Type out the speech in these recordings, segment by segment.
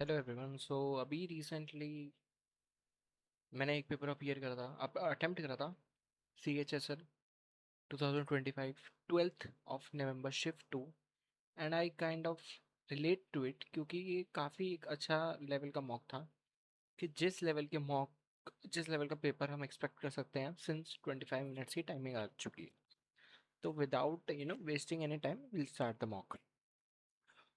Hello everyone. सो अभी recently मैंने एक पेपर अपीयर करा था, अटेम्प्ट करा था, CHSL 2025 12th of November shift 2। And I kind of relate to it क्योंकि ये काफ़ी एक अच्छा लेवल का मॉक था कि जिस लेवल का पेपर हम एक्सपेक्ट कर सकते हैं सिंस 25 मिनट्स की टाइमिंग आ चुकी है। तो without wasting any time will start the mock.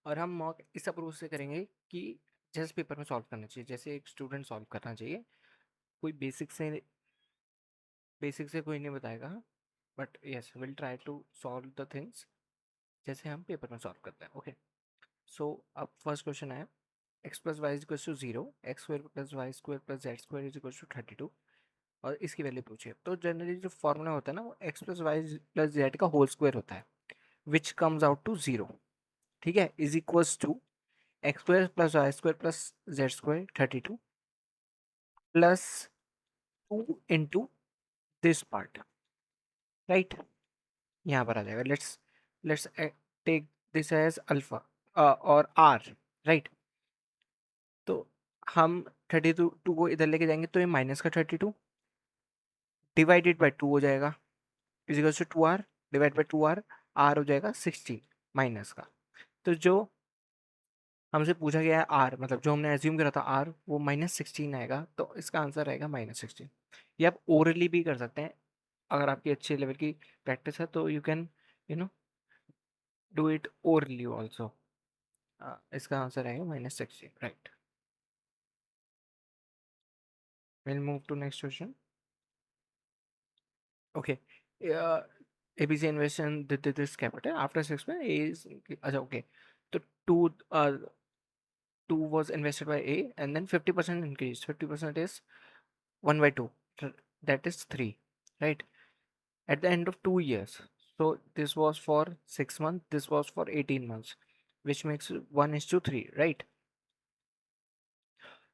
और हम मॉक इस अप्रोच से करेंगे कि जैसे पेपर में सॉल्व करना चाहिए, जैसे एक स्टूडेंट सॉल्व करना चाहिए। कोई बेसिक से कोई नहीं बताएगा, but yes will try to solve the things जैसे हम पेपर में सॉल्व करते हैं। ओके, सो अब फर्स्ट क्वेश्चन है, X plus Y equal to 0, X square plus Y square plus Z square is equal to 32 और इसकी वैल्यू पूछिए। तो जनरली जो फॉर्मूला होता है ना वो X plus Y plus Z का होल स्क्वायर होता है, विच कम्स आउट टू 0। ठीक है, is equals to X square plus Y square plus Z square 32 plus 2 into this part, right. यहाँ पर आ जाएगा, let's take this as alpha और आर, राइट। तो हम 32 को इधर लेके जाएंगे तो ये माइनस का 32 डिवाइडेड बाई 2 हो जाएगा, equals to 2r divide by 2r, R हो जाएगा 16 माइनस का। तो जो हमसे पूछा गया है आर, मतलब जो हमने एज्यूम करा था आर, वो -16 आएगा, तो इसका आंसर आएगा -16। ये आप ओरली भी कर सकते हैं, अगर आपकी अच्छी लेवल की प्रैक्टिस है तो you can you know do it orally also. इसका आंसर आएगा -16, right. Will move to next question. Okay, ABC Investment did this capital after 6 months. A is अच्छा, okay. तो two was invested by A and then 50% increased. 50% is 1 by 2. That is 3, right? At the end of 2 years. So this was for 6 months. This was for 18 months, which makes 1:3, right?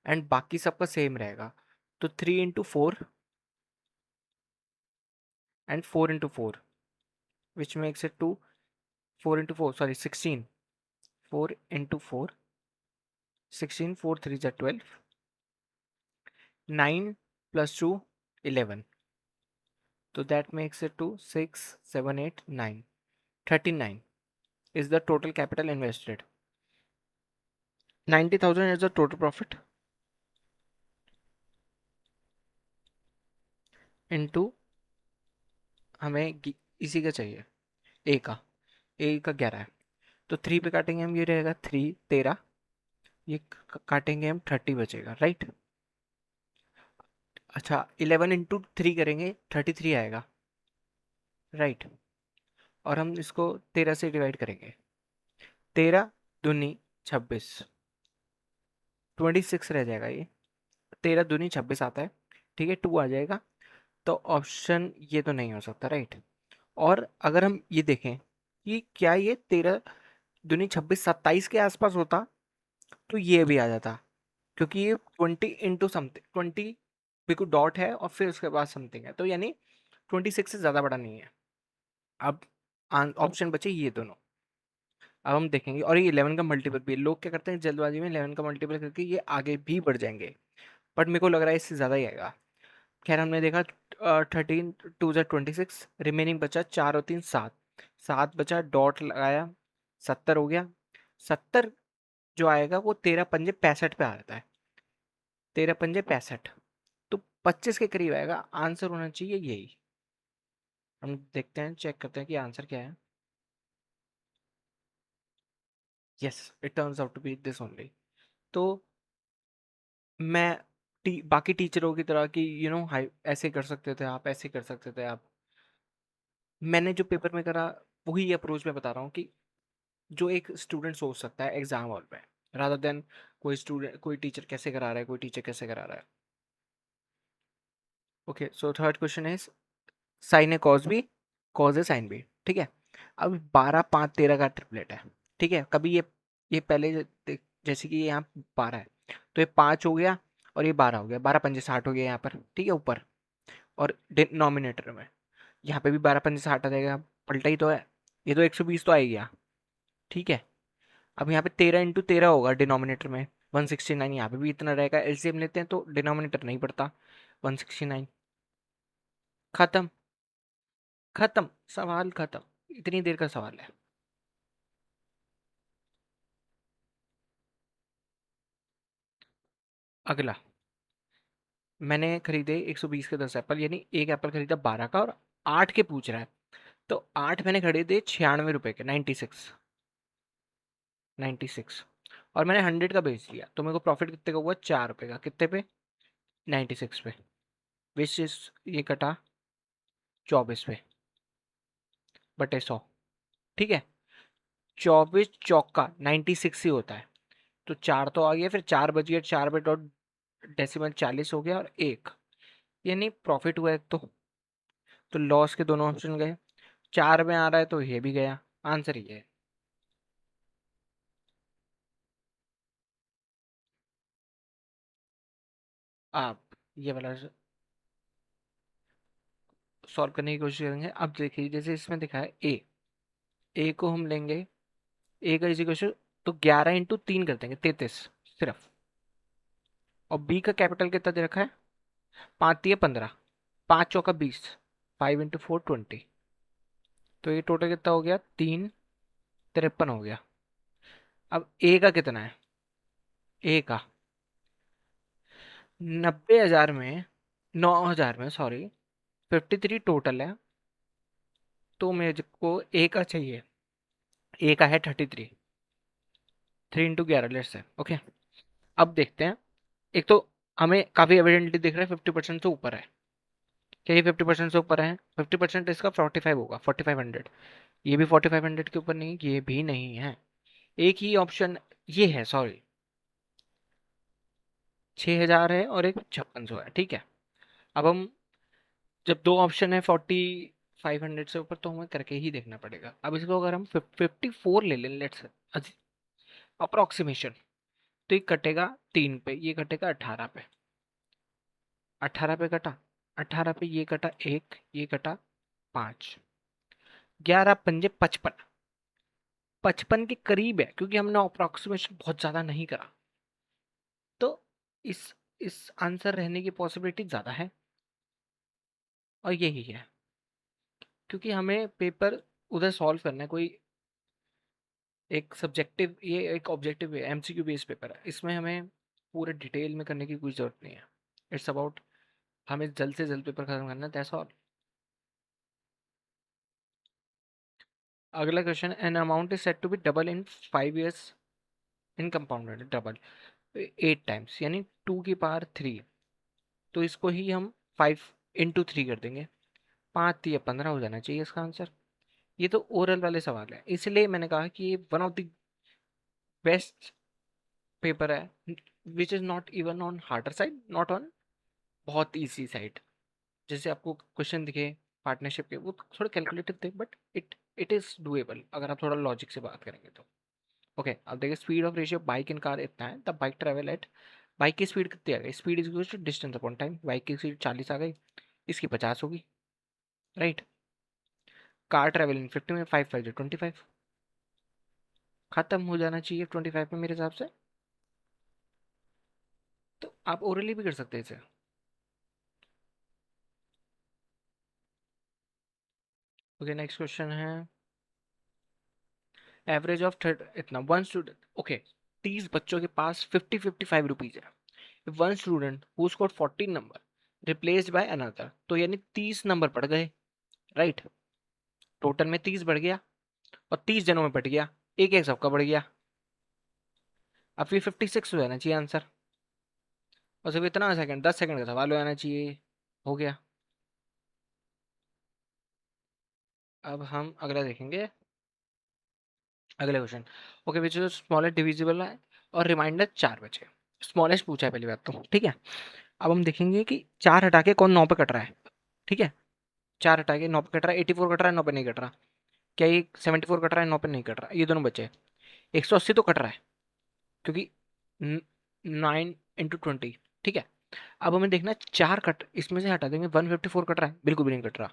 And बाकी सबका same रहेगा, तो 3 into 4 and 4 into 4, which makes it to 4 into 4, sorry, 16. 4 into 4, 16, 4 3 are 12, 9 plus 2, 11. So that makes it to 6, 7, 8, 9. 39 is the total capital invested. 90,000 is the total profit into, हमें इसी का चाहिए, ए का 11 है, तो 3 पे काटेंगे हम, ये रहेगा 3 13, ये काटेंगे हम 30 बचेगा, राइट। अच्छा, 11 into 3 करेंगे 33 आएगा, राइट। और हम इसको 13 से डिवाइड करेंगे, 13 दूनी 26, 26 रह जाएगा ये, 13 दूनी 26 आता है, ठीक है, 2 आ जाएगा। तो ऑप्शन ये तो नहीं हो सकता, राइट। और अगर हम ये देखें कि क्या ये 13 दूनी 26 27 के आसपास होता तो ये भी आ जाता, क्योंकि ये 20 into समथिंग 20, बिल्कुल डॉट है और फिर उसके बाद समथिंग है, तो यानी 26 से ज़्यादा बड़ा नहीं है। अब ऑप्शन बचे ये दोनों। अब हम देखेंगे, और ये 11 का मल्टीपल भी है। लोग क्या करते हैं जल्दबाजी में 11 का मल्टीपल करके ये आगे भी बढ़ जाएंगे, बट मेरे को लग रहा है इससे ज़्यादा ही आएगा। खैर, हमने देखा 13 2 जा 26, रिमेनिंग बचा 4 और 3 7, 7 बचा, डॉट लगाया, 70 हो गया। 70 जो आएगा वो 13 पंजे 65 पे आ जाता है, 13 पंजे 65, तो 25 के करीब आएगा। आंसर होना चाहिए यही। हम देखते हैं, चेक करते हैं कि आंसर क्या है। Yes, it turns out to be this only. तो मैं बाकी टीचरों की तरह कि हाई ऐसे कर सकते थे आप, ऐसे कर सकते थे आप, मैंने जो पेपर में करा वही अप्रोच में बता रहा हूँ कि जो एक स्टूडेंट सोच सकता है एग्जाम हॉल में, रादर देन कोई टीचर कैसे करा रहा है, कोई टीचर कैसे करा रहा है। Okay, so third question is sine A cos B, cos A sine B, ठीक है। अब 12 5 13 का ट्रिपलेट है, ठीक है। कभी ये पहले जैसे कि ये यहाँ 12 है, तो ये 5 हो गया और ये 12 हो गया, 12 पंजे 60 हो गया यहाँ पर, ठीक है, ऊपर। और डिनोमिनेटर में यहाँ पे भी 12 पंजे 60 आ जाएगा, पलटा ही तो है, ये तो 120 तो आ ही गया, ठीक है। अब यहाँ पे 13 into 13 होगा डिनोमिनेटर में, 169 यहाँ पे भी इतना रहेगा, एलसीएम लेते हैं तो डिनोमिनेटर नहीं पड़ता, 169। खत्म, खत्म, सवाल खत्म। इतनी देर का सवाल है। अगला, मैंने खरीदे 120 के 10 एप्पल, यानी एक एप्पल खरीदा 12 का और 8 के पूछ रहा है। तो 8 मैंने खरीदे 96 रुपए के, 96, 96, और मैंने 100 का बेच दिया, तो मेरे को प्रॉफिट कितने का हुआ? 4 रुपए का। कितने पे? 96 पे। विच इज, ये कटा 24 पे बटे 100। ठीक है, 24 चौका 96 ही होता है। तो 4 तो आ गया, फिर 4 बच गया, 4 बटे डॉट डेसिमल 40 हो गया और 1, यानी प्रॉफिट हुआ एक तो लॉस के दोनों ऑप्शन गए। 4 में आ रहा है तो ये भी गया, आंसर ये है। आप ये वाला सॉल्व करने की कोशिश करेंगे। अब देखिए, जैसे इसमें दिखा है ए को हम लेंगे, ए का इज इक्वल तो 11 × 3 कर देंगे, 33 सिर्फ। और बी का कैपिटल कितना दे रखा है? 5×3 = 15, 5 × 4 = 20, 5 × 4 = 20। तो ये टोटल कितना हो गया? 353 हो गया। अब ए का कितना है? ए का 90,000 में, 9,000 में सॉरी, 53 टोटल है। तो मेरे को ए का चाहिए, ए का है 33, 3 × 11 लेट्स से, ओके। अब देखते हैं, एक तो हमें काफी एविडेंटली दिख रहा है 50% से ऊपर है। क्या ये 50% से ऊपर है? 50% इसका 45 होगा, 4500। ये भी 4500 के ऊपर नहीं, ये भी नहीं है। एक ही ऑप्शन ये है, सॉरी, 6000 है और एक 5600 है, ठीक है। अब हम, जब दो ऑप्शन है 4500 से ऊपर, तो हमें करके ही देखना पड़ेगा। अब इसको अगर हम 54 ले लें, लेट्स अप्रोक्सीमेशन, तो ये कटेगा 3 पे, ये कटेगा 18 पे, 18 पे कटा, 18 पे ये कटा 1, ये कटा 5, 11×5 = 55, 55 के करीब है, क्योंकि हमने अप्रोक्सीमेशन बहुत ज़्यादा नहीं करा। तो इस इस आंसर रहने की पॉसिबिलिटी ज़्यादा है, और यही है, क्योंकि हमें पेपर उधर सॉल्व करना है। कोई एक सब्जेक्टिव, ये एक ऑब्जेक्टिव एमसीक्यू बेस्ड पेपर है, इसमें हमें पूरे डिटेल में करने की कोई ज़रूरत नहीं है। इट्स अबाउट हमें जल्द से जल्द पेपर खत्म करना है, दैट्स ऑल। अगला question, an amount is set to be double in 5 years in compounded double 8 times, यानी 2 की पावर 3। तो इसको ही हम 5 × 3 कर देंगे, 5×3 = 15 हो जाना चाहिए इसका आंसर। ये तो ओरल वाले सवाल है, इसलिए मैंने कहा कि ये one of the best paper है, which is not even on harder side, not on बहुत ईजी साइड। जैसे आपको क्वेश्चन दिखे पार्टनरशिप के, वो थोड़े कैलकुलेटिव थे, बट इट इज़ डूएबल अगर आप थोड़ा लॉजिक से बात करेंगे तो। ओके, अब देखिए, speed of ratio bike in car इतना है, the bike travel at, bike की स्पीड कितनी आ गई? Speed is equal to distance upon time. Bike की स्पीड 40 आ गई, इसकी 50 होगी, राइट। कार ट्रेवल इन 50 में, 5×5 = 25, खत्म हो जाना चाहिए 25 में मेरे हिसाब से। तो आप ओरली भी कर सकते हैं इसे। ओके, नेक्स्ट क्वेश्चन है, एवरेज ऑफ थर्ड इतना वन स्टूडेंट, ओके, 30 बच्चों के पास 55 रुपीज है। One student who scored 14 number replaced by another, तो यानी 30 नंबर बढ़ गए, राइट। टोटल में 30 बढ़ गया और 30 जनों में बट गया, एक एक सबका बढ़ गया। अब फिर 56 हो जाना चाहिए आंसर, और सिर्फ इतना सेकंड, 10 सेकंड का सवाल हो जाना चाहिए। हो गया। अब हम अगला देखेंगे, अगला question. Okay, which is smallest divisible है, और रिमाइंडर 4 बचे। स्मॉलेस्ट पूछा है पहली बात तो, ठीक है। अब हम देखेंगे कि 4 हटा के कौन 9 पे कट रहा है, ठीक है। 4 हटा के 9 पे कट रहा है, 84 कट रहा है, 9 पे नहीं कट रहा। क्या ये 74 कट रहा है, 9 पे नहीं कट रहा, ये दोनों बचे। 180 तो कट रहा है, क्योंकि 9 × 20, ठीक है। अब हमें देखना है 4 कट इसमें से हटा देंगे, 154 कट रहा है, बिल्कुल भी नहीं कट रहा,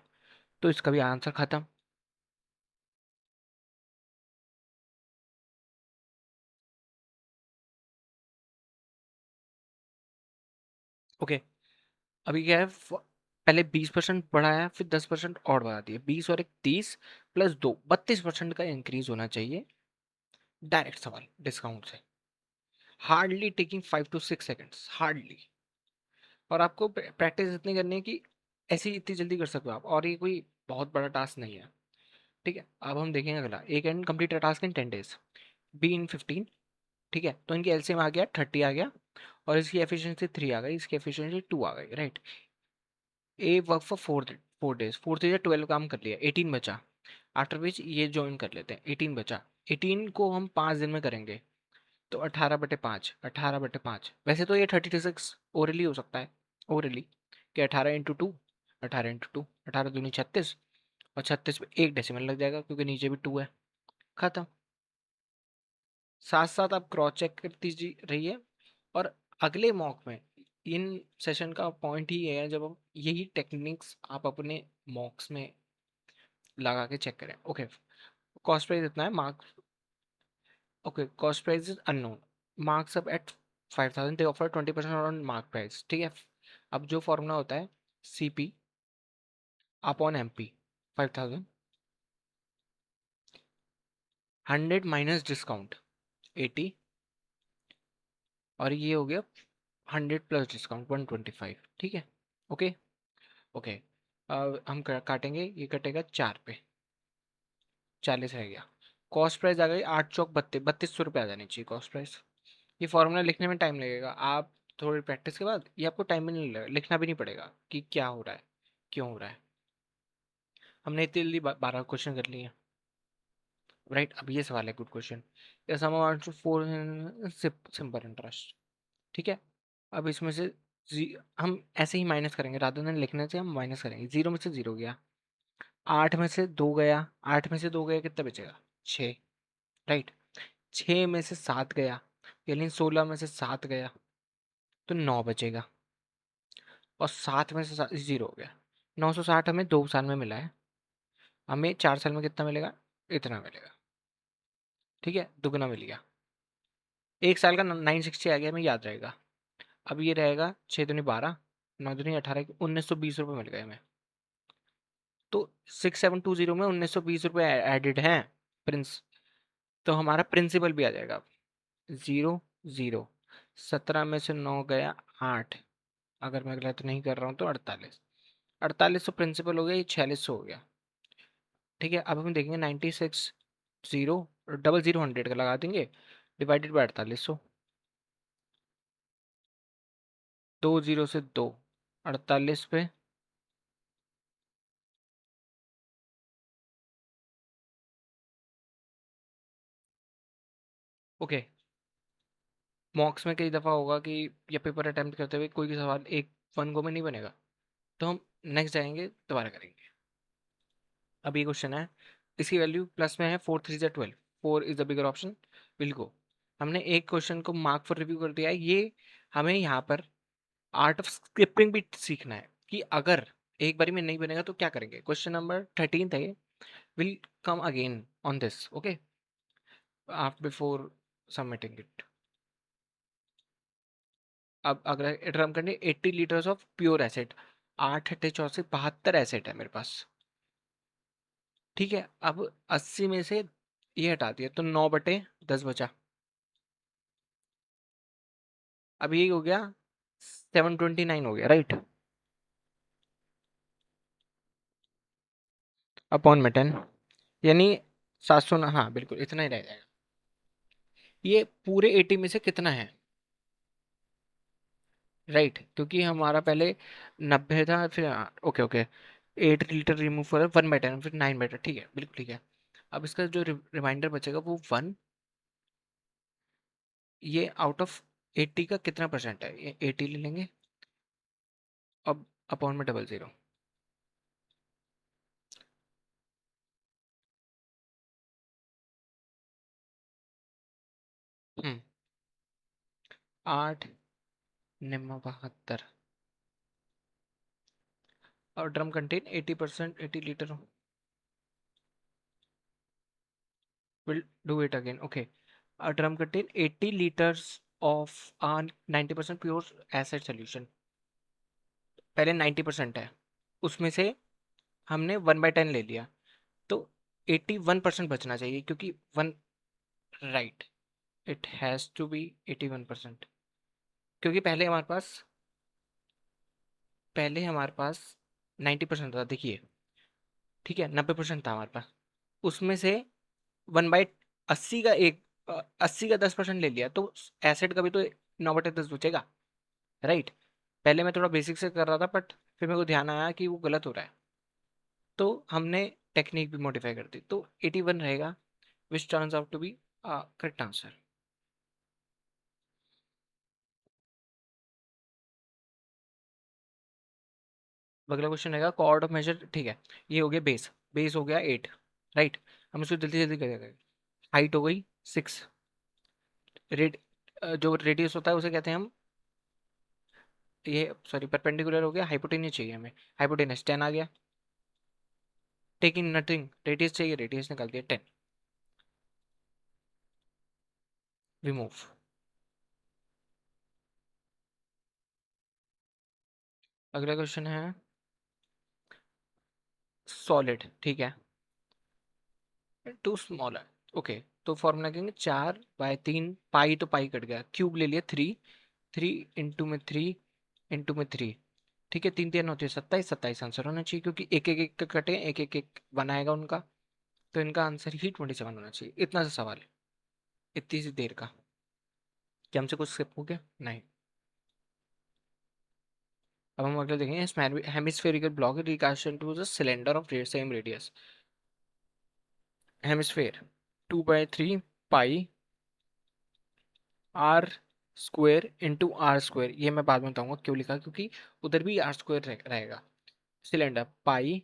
तो इसका भी आंसर खत्म। ओके, अभी क्या है, पहले 20% बढ़ाया, फिर 10% और बढ़ा दिया, 20 और एक 30 प्लस 2 32% का इंक्रीज होना चाहिए डायरेक्ट सवाल डिस्काउंट से। Hardly taking 5 to 6 seconds, hardly. और आपको प्रैक्टिस इतनी करनी है कि ऐसे ही इतनी जल्दी कर सको आप, और ये कोई बहुत बड़ा टास्क नहीं है। ठीक है, अब हम देखेंगे अगला, एक and complete task in 10 days, be in 15। ठीक है, तो इनकी एलसीएम आ गया 30 आ गया, और इसकी एफिशिएंसी 3 आ गई, इसकी एफिशिएंसी 2 आ गई, right. A work for 4 days, 4 से 12 काम कर लिया, 18 बचा। आफ्टर विच ये ज्वाइन कर लेते हैं, 18 बचा। 18 को हम 5 दिन में करेंगे, तो 18/5, 18/5। वैसे तो ये 36 ओरली हो सकता है, ओरली, कि 18 × 2, 18 × 2, 18 दूनी 36, और 36 पे एक डेसिमल लग जाएगा क्योंकि नीचे भी 2 है, खत्म। साथ साथ आप क्रॉस चेक करती रहिए। और अगले मॉक में, इन सेशन का पॉइंट ही ये है, जब हम यही टेक्निक्स आप अपने मॉक्स में लगा के चेक करें। ओके, कॉस्ट प्राइस इतना है, marks, okay, cost price is unknown, marks up at 5000, they offer 20% on mark price. ठीक है, अब जो फॉर्मूला होता है, CP upon MP, 5000, 100 minus discount 80, और ये हो गया 100 प्लस डिस्काउंट 125। ठीक है, ओके, ओके। हम काटेंगे, ये कटेगा 4 पे, 40 रह गया। कॉस्ट प्राइस आ गई 8 चौक 32, 3200 रुपये आ जानी चाहिए कॉस्ट प्राइस। ये फॉर्मूला लिखने में टाइम लगेगा, आप थोड़ी प्रैक्टिस के बाद ये आपको टाइम भी नहीं लगेगा, लिखना भी नहीं पड़ेगा कि क्या हो रहा है, क्यों हो रहा है। हमने इतनी जल्दी 12 क्वेश्चन कर लिए, राइट। अब ये सवाल है, good question, sum amount to 4 simple interest. ठीक है, अब इसमें से हम ऐसे ही माइनस करेंगे, राधर देन लिखने से हम माइनस करेंगे। 0 में से 0 गया, 8 में से 2 गया, 8 में से 2 गया, कितना बचेगा, 6, राइट। 6 में से 7 गया, यानी 16 में से 7 गया, तो 9 बचेगा। और 7 में से 0 हो गया। 960 हमें 2 साल में मिला है, हमें 4 साल में कितना मिलेगा, इतना मिलेगा। ठीक है, दुगना मिल गया। 1 साल का 960 आ गया, हमें याद रहेगा। अब ये रहेगा 6 दूनी 12, 9 दूनी 18, 1920 रुपये मिल गए हमें। तो 6720 में 1920 रुपये एडेड हैं, प्रिंस, तो हमारा प्रिंसिपल भी आ जाएगा। 0 0, 17 में से 9 गया 8, अगर मैं गलत नहीं कर रहा हूँ तो 48, 4800 प्रिंसिपल हो गया, ये 4600 हो गया। ठीक है, अब हम देखेंगे 96 0, डबल 0 100 का लगा देंगे, डिवाइडेड बाई 4800, 2 0 से 2, 48 पे, ओके। मॉक्स में कई दफ़ा होगा कि, या पेपर अटेम्प्ट करते हुए कोई भी सवाल एक 1 गो में नहीं बनेगा, तो हम नेक्स्ट जाएंगे, दोबारा करेंगे। अब ये क्वेश्चन है, इसकी वैल्यू प्लस में है, 4 3 12, 4 is the bigger option, will go. हमने एक क्वेश्चन को मार्क फॉर रिव्यू कर दिया है, ये हमें यहाँ पर आर्ट ऑफ स्क्रिप्टिंग भी सीखना है कि अगर एक बारी में नहीं बनेगा तो क्या करेंगे। क्वेश्चन नंबर 13 है, will come again on this, okay, after before submitting it. अब अगर ड्रम करनी 80 litres of pure acid, 8 8 4 72 acid है मेरे पास। ठीक है, अब 80 में से ये हटा दिया तो 9/10 बचा। अब ये हो गया 729 हो गया, राइट, अपॉन में 10, यानी 700, हाँ बिल्कुल इतना ही रह जाएगा। ये पूरे 80 में से कितना है, राइट, क्योंकि हमारा पहले 90 था, फिर ओके ओके, 8 लीटर रिमूव कर 1/10, फिर 9/10, ठीक है, बिल्कुल ठीक है। अब इसका जो रिमाइंडर बचेगा वो 1, ये आउट ऑफ 80 का कितना परसेंट है, ये 80 ले लेंगे। अब अपॉन में डबल 0, 8 निम्न 72, और drum contain 80%, 80 litre, will do it again, okay. A drum contain 80 liters of 90% pure acid solution. पहले 90% है, उसमें से हमने 1/10 ले लिया, तो 81% बचना चाहिए, क्योंकि one, right, it has to be 81%, क्योंकि पहले हमारे पास 90% था, देखिए, ठीक है, 90% था हमारे पास, उसमें से 1/80 का 10% ले लिया, तो एसेट का भी तो 9/10 बचेगा, राइट। पहले मैं थोड़ा बेसिक से कर रहा था, बट फिर मेरे को ध्यान आया कि वो गलत हो रहा है, तो हमने टेक्निक भी मॉडिफाई कर दी, तो 81 रहेगा, which turns out to be correct answer. अगला क्वेश्चन रहेगा कॉर्ड ऑफ मेजर, ठीक है, ये हो गया बेस, बेस हो गया 8, राइट। हम इसको जल्दी जल्दी करेंगे। हाइट हो गई 6, रेड, जो रेडियस होता है उसे कहते हैं हम, ये सॉरी परपेंडिकुलर हो गया, हाइपोटेन्यूज चाहिए हमें, हाइपोटेन्यूज 10 आ गया, टेकिंग नथिंग, रेडियस चाहिए, रेडियस निकाल दिया 10, रिमूव। अगला क्वेश्चन है सॉलिड, ठीक है, टू स्मॉल है, ओके, तो फॉर्मूला कहेंगे 4/3, पाई तो पाई कट गया, क्यूब ले लिया 3, 3 इंटू में 3 ठीक है, 3 3 होती है 27, 27 आंसर होना चाहिए, क्योंकि एक एक एक कटे, एक एक एक बनाएगा उनका, तो इनका आंसर ही 27 होना चाहिए। इतना सा सवाल है, इतनी सी देर का, क्या हमसे कुछ स्किप हो गया? नहीं। अब हम अगले देखेंगे, hemispherical block recast to the cylinder of same radius, hemisphere 2/3 pi R square into R square, ये मैं बाद में बताऊंगा क्यों लिखा, क्योंकि उधर भी आर स्क्वायर रहेगा, cylinder pi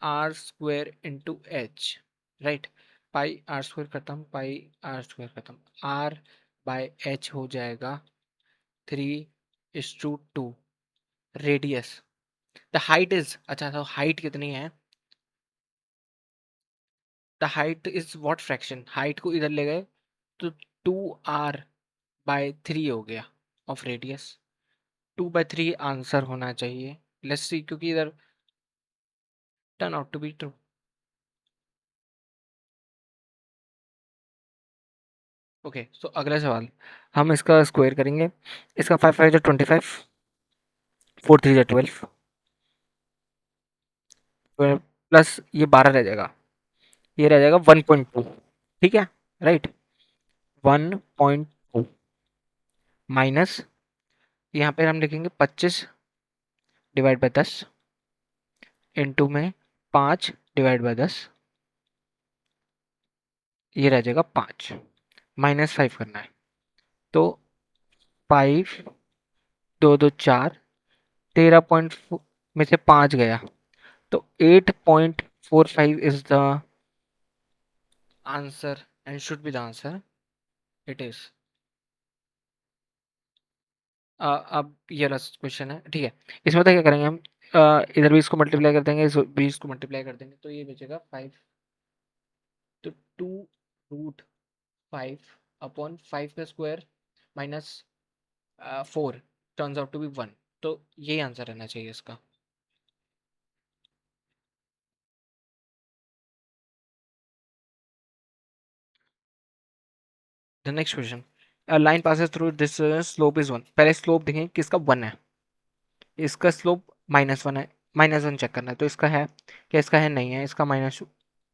R square into H, right, pi R square खत्म, पाई आर स्क्वायर खत्म, आर बाय एच हो जाएगा 3:2, रेडियस, द हाइट इज, अच्छा तो हाइट कितनी है, the height is what fraction, height को इधर ले गए, तो 2r/3 हो गया ऑफ रेडियस, 2/3 आंसर होना चाहिए, लेट्स सी, क्योंकि इधर turn out to be true. Okay, तो अगला सवाल, हम इसका स्क्वायर करेंगे, इसका 5 5 25, 4 3 12, प्लस ये 12 रह जाएगा, ये रह जाएगा 1.2, ठीक है, राइट, 1.2 माइनस, यहाँ पे हम लिखेंगे 25/10 इंटू में 5/10, ये रह जाएगा 5, -5 करना है, तो 5, 2 2 4, 13 में से 5 गया, तो 8.45 is the answer and should be the answer, it is. अब ये लास्ट क्वेश्चन है, ठीक है, इसमें तो क्या करेंगे हम, इधर भी इसको मल्टीप्लाई कर देंगे, इस भी इसको मल्टीप्लाई कर देंगे, तो ये बचेगा 5, तो 2√5/5 का square minus 4 turns out to be 1, तो यही आंसर रहना चाहिए इसका। The next question, line passes through this slope is 1, पहले स्लोप देखें किसका 1 है, इसका स्लोप -1 है, -1 चेक करना है, तो इसका है क्या, इसका है नहीं है, इसका माइनस,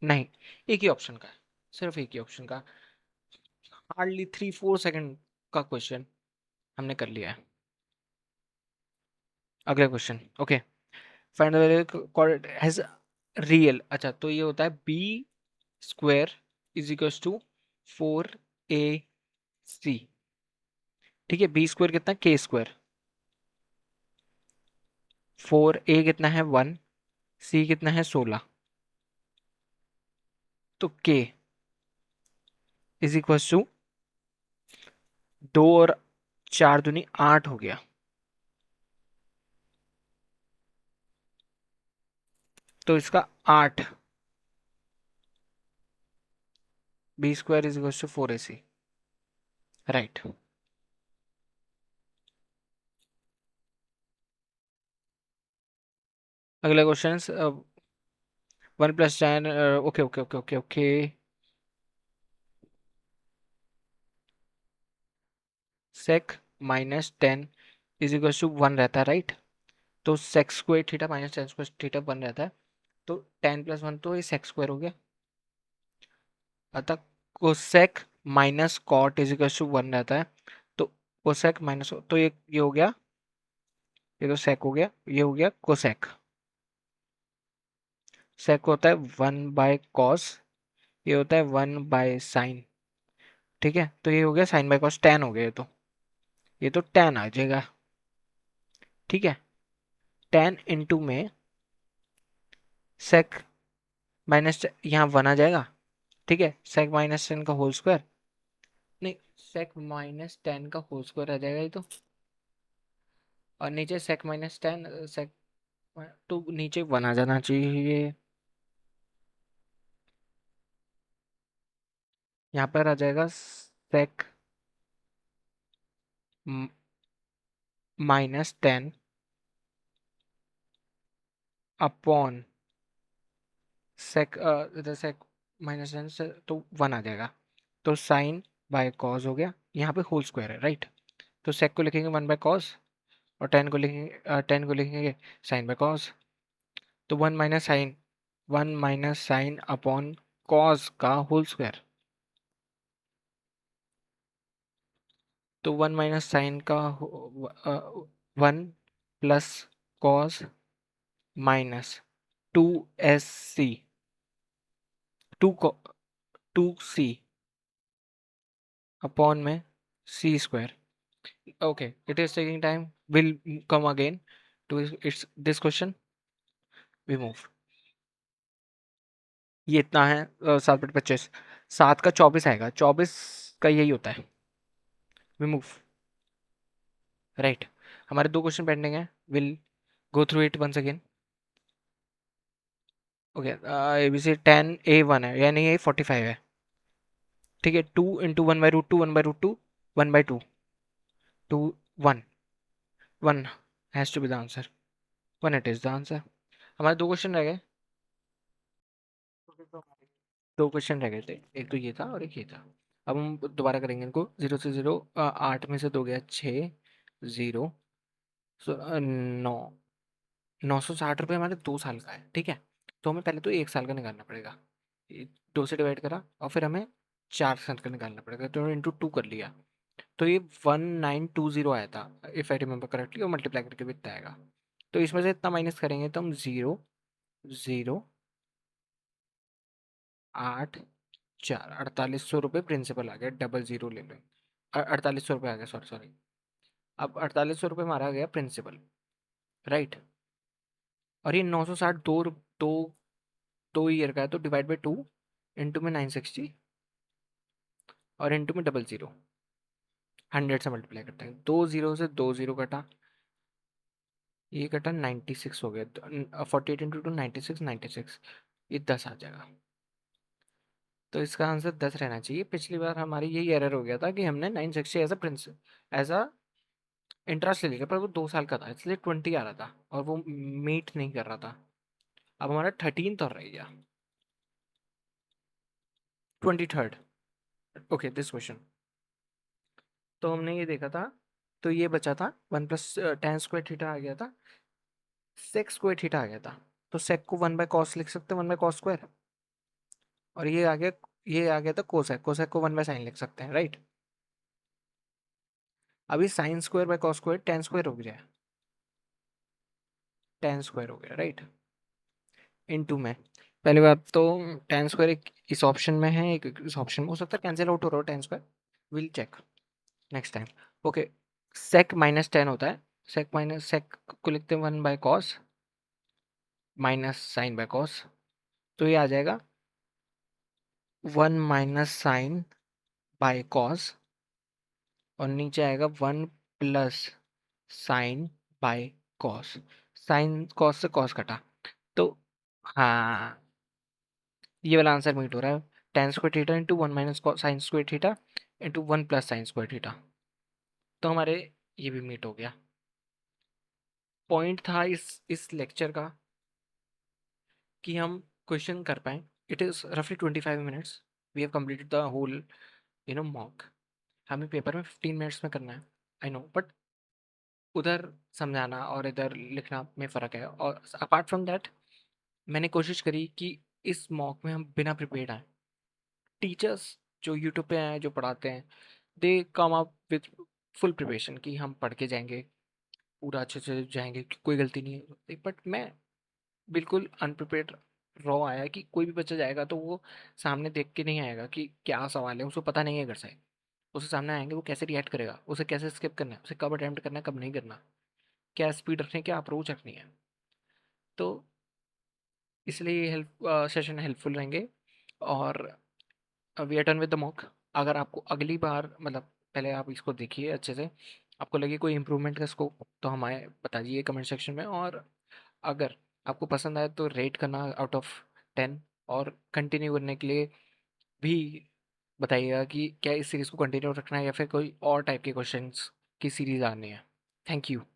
नहीं, एक ही ऑप्शन का है, सिर्फ एक ही ऑप्शन का, हार्डली 3 4 सेकंड का क्वेश्चन हमने कर लिया है। अगला question, okay, find the value chord has real, अच्छा तो ये होता है B square is equals to 4ac, ठीक है, बी स्क्वायर कितना, के स्क्वायर, 4a कितना है 1, सी कितना है 16, तो के इज इक्वल्स टू 2 और 4 दूनी 8 हो गया, तो इसका 8, B square is equals to 4ac, right. अगला question 1 + 10, okay okay okay okay okay. Sec -10 is equal to 1 रहता है, राइट? तो sec square theta minus ten square theta 1 रहता है। तो 10 + 1 तो ये सेक स्क्वायर हो गया। अतः cosec minus cot is equal to 1 रहता है। तो कोसेक माइनस, तो ये हो गया, ये तो सेक हो गया, ये हो गया कोसेक। सेक होता है 1/cos, ये होता है 1/sin। ठीक है, तो ये हो गया sin बाय cos, tan हो गया ये तो tan आ जाएगा। ठीक है, tan इंटू में सेक माइनस, यहाँ 1 आ जाएगा। ठीक है, सेक -10 का होल स्क्वायर, नहीं, सेक -10 का होल स्क्वायर आ जाएगा ये तो। और नीचे सेक -10 सेक, तो नीचे 1 आ जाना चाहिए। यहाँ पर आ जाएगा सेक -10 अपॉन सेक, इधर सेक -10 से तो 1 आ जाएगा। तो साइन बाय कॉस हो गया, यहाँ पे होल स्क्वायर है, राइट? तो सेक को लिखेंगे 1/cos, और टेन को लिखेंगे साइन बाय कॉस। तो 1 - साइन अपॉन कॉस का होल स्क्वायर। तो 1 - साइन का 1 + -2SC, 2C अपॉन में C square. Okay, it is taking time. We'll come again to its this question. We move. ये इतना है, 7/25, 7 का 24 आएगा, 24 का यही होता है। We move, right? हमारे 2 क्वेश्चन पेंडिंग है। We'll go through it once again. Okay, ABC 10A1 है, यानी ये 45 है। ठीक है, 2 × 1/√2, 1/√2, 1/2, 2, 1, 1 has to be the answer. 1 it is the answer. हमारे 2 क्वेश्चन रह गए। 2 क्वेश्चन रह गए थे, एक तो ये था और एक ये था। अब हम दोबारा करेंगे इनको। 0 से 0, 8 में से 2 गया 6, 0, 9, 960 रुपये हमारे 2 साल का है। ठीक है, तो हमें पहले तो 1 साल का निकालना पड़ेगा। 2 से डिवाइड करा और फिर हमें 4 साल का निकालना पड़ेगा, तो इंटू 2 कर लिया। तो ये 1920 आया था, इफ आई रिमेम्बर करेक्टली, और मल्टीप्लाई करके भी इतना आएगा। तो इसमें से इतना माइनस करेंगे तो हम 0, 0, 8, 4, 4800 रुपये प्रिंसिपल आ गया। डबल जीरो ले लो, 4800 रुपये आ गया, सॉरी सॉरी। अब 4800 रुपये मारा गया प्रिंसिपल, राइट? और ये 960 दो दो ईयर का है, तो डिवाइड बाई 2, इंटू में 960, और इंटू में डबल जीरो, 100 से मल्टीप्लाई करते हैं। 2 0 से 2 0 कटा, ये कटा 96 हो गया। 48 इंटू 2 96, 96, ये 10 आ जाएगा। तो इसका आंसर 10 रहना चाहिए। पिछली बार हमारी यही एरर हो गया था कि हमने 960 as a principal, as a interest ले लिया, पर वो 2 साल का था, इसलिए 20 आ रहा था और वो मीट नहीं कर रहा था। अब हमारा 13th और रह गया, 23rd। ओके, दिस क्वेश्चन तो हमने ये देखा था। तो ये बचा था 1 + tan² थीटा आ गया था, sec² थीटा आ गया था। तो सेक को 1/cos लिख सकते हैं, 1/cos²। और ये आ गया था कोसेक, कोसेक को 1/sin लिख सकते हैं, राइट? अभी sin² / cos², tan² हो गया, tan² हो गया, राइट? इनटू में पहली बात तो tan² एक इस ऑप्शन में है, एक इस ऑप्शन में, हो सकता है कैंसिल आउट हो रहा हो tan²। Will check next time. Okay, sec -10 होता है, सेक को लिखते हैं 1/cos -sin बाय cos। तो ये आ जाएगा 1 - sin बाय cos, और नीचे आएगा 1 + sin by cos। Sine cos से cos कटा, तो हाँ, ये वाला आंसर मीट हो रहा है। tan² into 1 - sin² into 1 + sin²। तो हमारे ये भी मीट हो गया। पॉइंट था इस लेक्चर का कि हम क्वेश्चन कर पाएँ। इट इज़ रफली 25 minutes, we have completed the whole mock. हमें पेपर में 15 मिनट्स में करना है, आई नो, बट उधर समझाना और इधर लिखना में फ़र्क है। और अपार्ट फ्रॉम दैट मैंने कोशिश करी कि इस मॉक में हम बिना प्रिपेयर्ड आएँ। टीचर्स जो यूट्यूब पे हैं, जो पढ़ाते हैं, they come up with full preparation कि हम पढ़ के जाएँगे, पूरा अच्छे से जाएँगे, कोई गलती नहीं है। बट मैं बिल्कुल अनप्रिपेयर्ड रॉ आया कि कोई भी बच्चा जाएगा तो वो सामने देख के नहीं आएगा कि क्या सवाल है, उसको पता नहीं है घर से। उसके सामने आएँगे, वो कैसे रिएक्ट करेगा, उसे कैसे स्किप करना है, उसे कब अटेम्प्ट करना है, कब नहीं करना, क्या स्पीड रखनी है, क्या अप्रोच रखनी है। तो इसलिए ये सेशन हेल्पफुल रहेंगे। और we are done with the mock. अगर आपको अगली बार मतलब पहले आप इसको देखिए अच्छे से, आपको लगे कोई इम्प्रूवमेंट का स्कोप तो हमें बता दीजिए कमेंट सेक्शन में। और अगर आपको पसंद आए तो रेट करना आउट ऑफ 10, और कंटिन्यू करने के लिए भी बताइएगा कि क्या इस सीरीज़ को कंटिन्यू रखना है या फिर कोई और टाइप के क्वेश्चंस की सीरीज़ आनी है। Thank you.